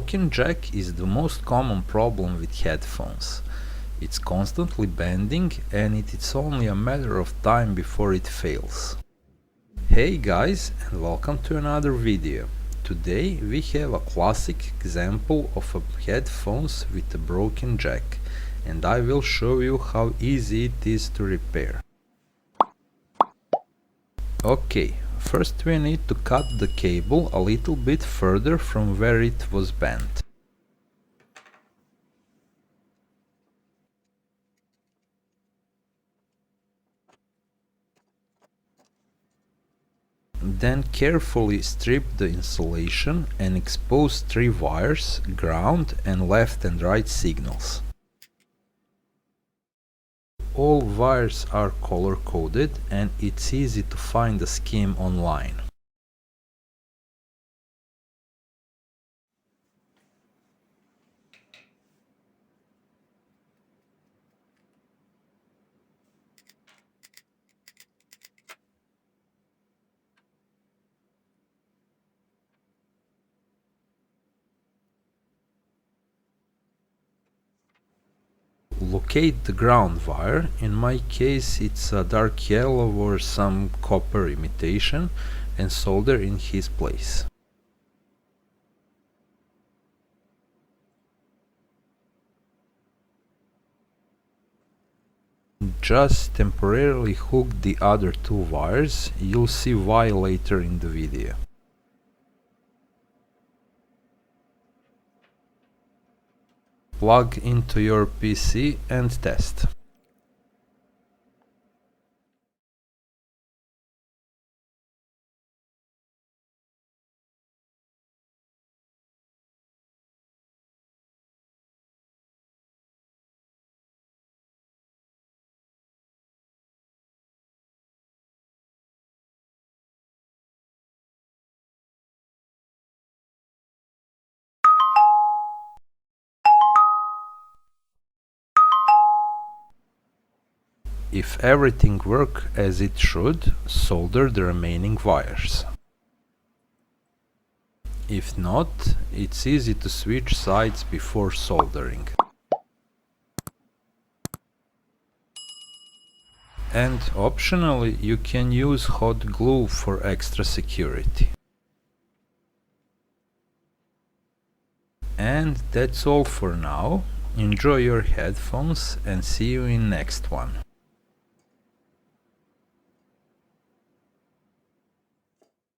broken jack is the most common problem with headphones. It's constantly bending and it's only a matter of time before it fails. Hey guys, and welcome to another video. Today we have a classic example of a headphones with a broken jack, and I will show you how easy it is to repair. Okay, first we need to cut the cable a little bit further from where it was bent. Then carefully strip the insulation and expose 3 wires, ground and left and right signals. All wires are color coded and it's easy to find the scheme online. Locate the ground wire. In my case it's a dark yellow or some copper imitation, and solder in his place. Just temporarily hook the other 2 wires, you'll see why later in the video. Plug into your PC and test. If everything works as it should, solder the remaining wires. If not, it's easy to switch sides before soldering. And optionally, you can use hot glue for extra security. And that's all for now. Enjoy your headphones and see you in next one.